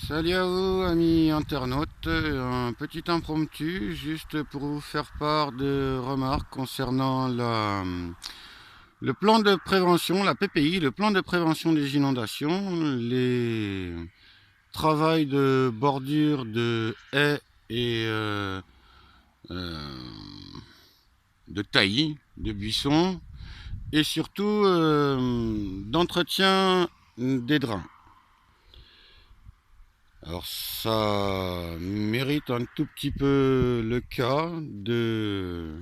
Salut à vous, amis internautes. Un petit impromptu juste pour vous faire part de remarques concernant le plan de prévention, la PPI, le plan de prévention des inondations, les travaux de bordure de haies et euh, de taillis, de buissons, et surtout d'entretien des drains. Alors ça mérite un tout petit peu le cas de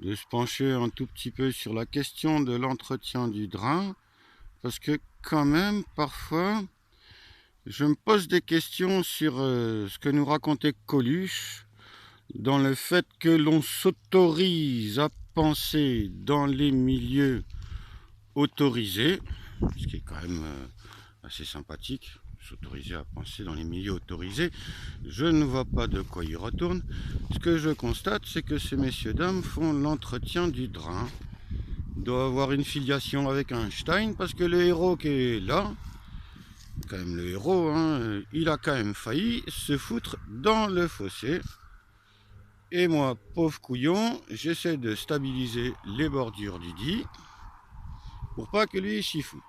se pencher un tout petit peu sur la question de l'entretien du drain, parce que quand même parfois je me pose des questions sur ce que nous racontait Coluche, dans le fait que l'on s'autorise à penser dans les milieux autorisés, ce qui est quand même assez sympathique, s'autoriser à penser dans les milieux autorisés. Je ne vois pas de quoi il retourne. Ce que je constate, c'est que ces messieurs dames font l'entretien du drain. Il doit avoir une filiation avec Einstein, parce que le héros qui est là, quand même le héros, hein, il a quand même failli se foutre dans le fossé. Et moi, pauvre couillon, j'essaie de stabiliser les bordures du dit pour pas que lui s'y foute.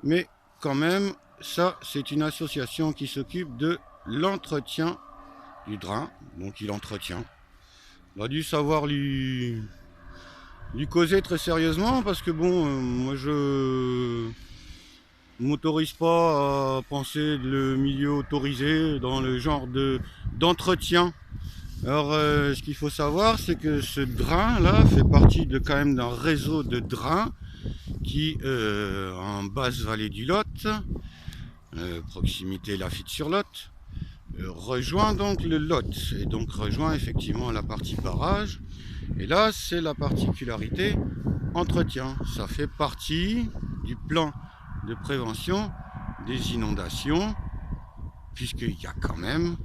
Mais quand même, ça, c'est une association qui s'occupe de l'entretien du drain, donc il entretient. On a dû savoir lui causer très sérieusement, parce que bon, moi je m'autorise pas à penser le milieu autorisé dans le genre d'entretien. Alors ce qu'il faut savoir, c'est que ce drain là fait partie de quand même d'un réseau de drains qui en basse vallée du Lot, proximité Lafitte-sur-Lot, rejoint donc le Lot, et donc rejoint effectivement la partie barrage. Et là, c'est la particularité entretien. Ça fait partie du plan de prévention des inondations, puisqu'il y a quand même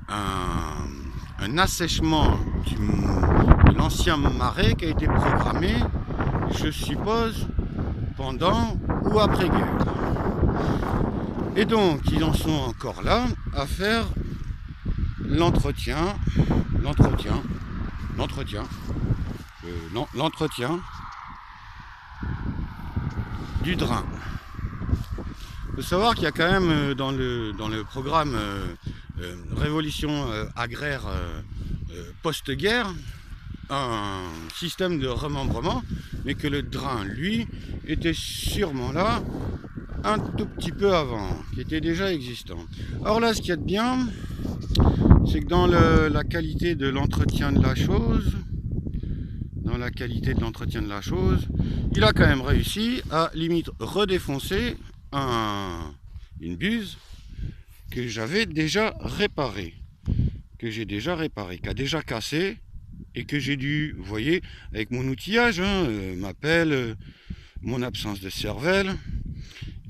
un assèchement de l'ancien marais qui a été programmé, je suppose, pendant ou après-guerre. Et donc, ils en sont encore là à faire l'entretien du drain. Il faut savoir qu'il y a quand même dans le programme Révolution agraire post-guerre un système de remembrement, mais que le drain, lui, était sûrement là un tout petit peu avant, qui était déjà existant. Alors là, ce qu'il y a de bien, c'est que dans la qualité de l'entretien de la chose, il a quand même réussi à limite redéfoncer une buse que j'avais déjà réparée, qui a déjà cassé, et que j'ai dû, vous voyez, avec mon outillage, ma pelle, mon absence de cervelle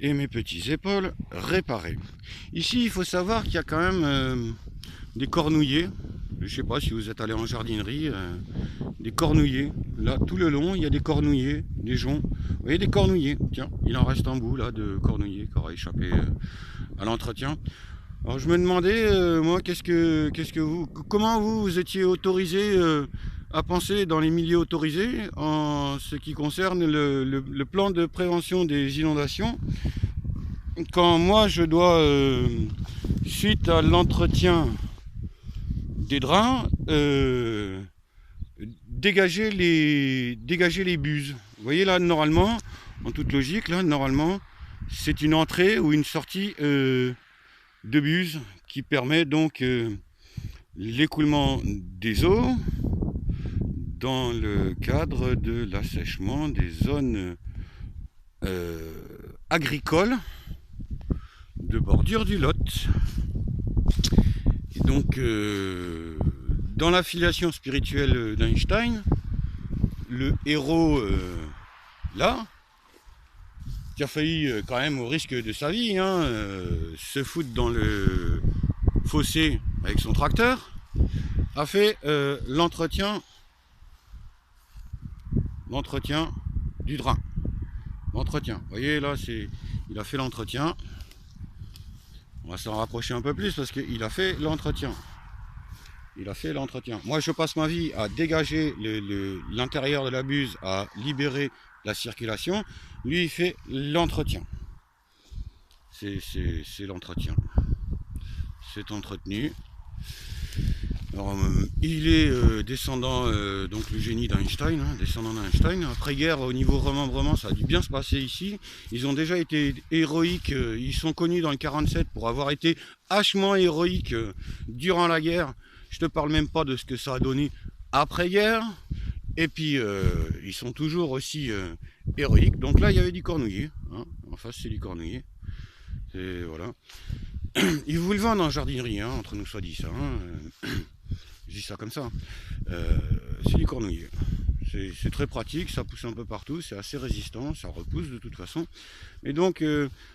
et mes petites épaules, réparer. Ici, il faut savoir qu'il y a quand même des cornouillers. Je ne sais pas si vous êtes allé en jardinerie, des cornouillers. Là, tout le long, il y a des cornouillers, des joncs. Vous voyez, des cornouillers. Tiens, il en reste un bout là de cornouiller qui aura échappé à l'entretien. Alors je me demandais, moi, comment vous étiez autorisé à penser dans les milieux autorisés en ce qui concerne le plan de prévention des inondations, quand moi je dois, suite à l'entretien des drains, dégager les buses. Vous voyez là, normalement, en toute logique, là, normalement, c'est une entrée ou une sortie de buse qui permet donc l'écoulement des eaux dans le cadre de l'assèchement des zones agricoles de bordure du Lot. Et donc dans la filiation spirituelle d'Einstein, le héros là, qui a failli quand même au risque de sa vie se foutre dans le fossé avec son tracteur, a fait l'entretien du drain. Vous voyez là, il a fait l'entretien. On va s'en rapprocher un peu plus parce qu'il a fait l'entretien. Il a fait l'entretien. Moi, je passe ma vie à dégager l'intérieur de la buse, à libérer la circulation. Lui, il fait l'entretien. C'est l'entretien. C'est entretenu. Alors, il est descendant, donc le génie d'Einstein, hein, descendant d'Einstein. Après-guerre, au niveau remembrement, ça a dû bien se passer ici. Ils ont déjà été héroïques. Ils sont connus dans le 47 pour avoir été hachement héroïques durant la guerre. Je te parle même pas de ce que ça a donné après-guerre. Et puis, ils sont toujours aussi héroïques. Donc là, il y avait du cornouiller. Hein. En face, c'est du cornouiller. Et voilà. Ils vous le vendent en jardinerie, hein, entre nous soit dit ça. Hein. Je dis ça comme ça. C'est du cornouiller. C'est très pratique, ça pousse un peu partout, c'est assez résistant, ça repousse de toute façon. Et donc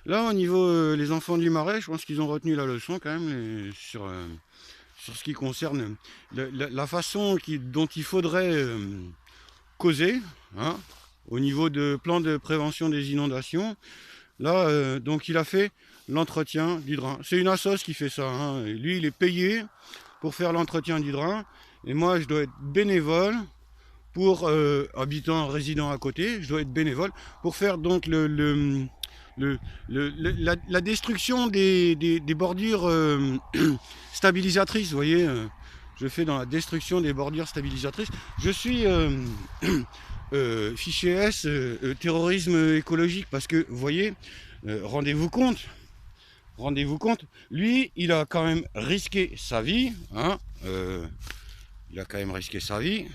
là, au niveau les enfants du Marais, je pense qu'ils ont retenu la leçon quand même sur ce qui concerne la façon dont il faudrait causer, hein, au niveau de plan de prévention des inondations. Là, donc il a fait l'entretien du drain. C'est une assoce qui fait ça. Hein. Lui, il est payé pour faire l'entretien du drain. Et moi, je dois être bénévole pour, habitant, résident à côté, je dois être bénévole pour faire donc la destruction des bordures stabilisatrices. Vous voyez, je fais dans la destruction des bordures stabilisatrices. Je suis fichier S, terrorisme écologique, parce que, vous voyez, rendez-vous compte, lui, il a quand même risqué sa vie, hein, il a quand même risqué sa vie,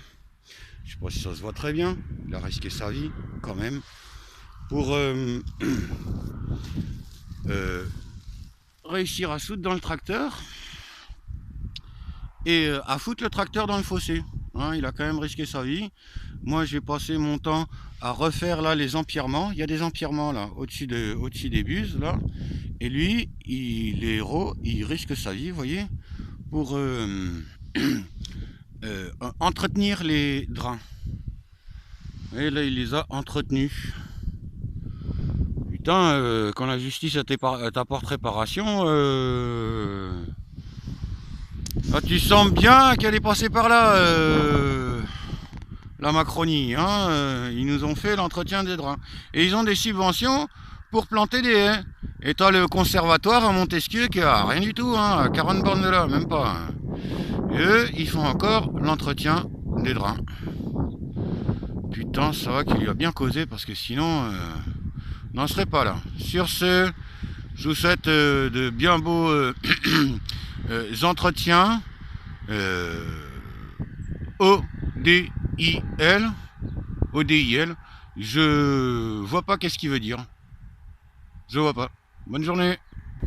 je sais pas si ça se voit très bien, il a risqué sa vie, quand même, pour réussir à soudre dans le tracteur, et à foutre le tracteur dans le fossé, hein, il a quand même risqué sa vie. Moi, j'ai passé mon temps à refaire là les empierrements. Il y a des empierrements là au-dessus des buses là. Et lui, il est héros, il risque sa vie, vous voyez, pour entretenir les drains. Et là, il les a entretenus. Putain, quand la justice t'apporte réparation, là, tu sens bien qu'elle est passée par là. La Macronie, hein, ils nous ont fait l'entretien des drains. Et ils ont des subventions pour planter des haies. Et t'as le conservatoire à Montesquieu qui a rien du tout, hein, à 40 bornes de là, même pas. Hein. Et eux, ils font encore l'entretien des drains. Putain, ça va qu'il lui a bien causé, parce que sinon, on n'en serait pas là. Sur ce, je vous souhaite de bien beaux entretiens. ODIL, je vois pas qu'est-ce qu'il veut dire. Je vois pas. Bonne journée.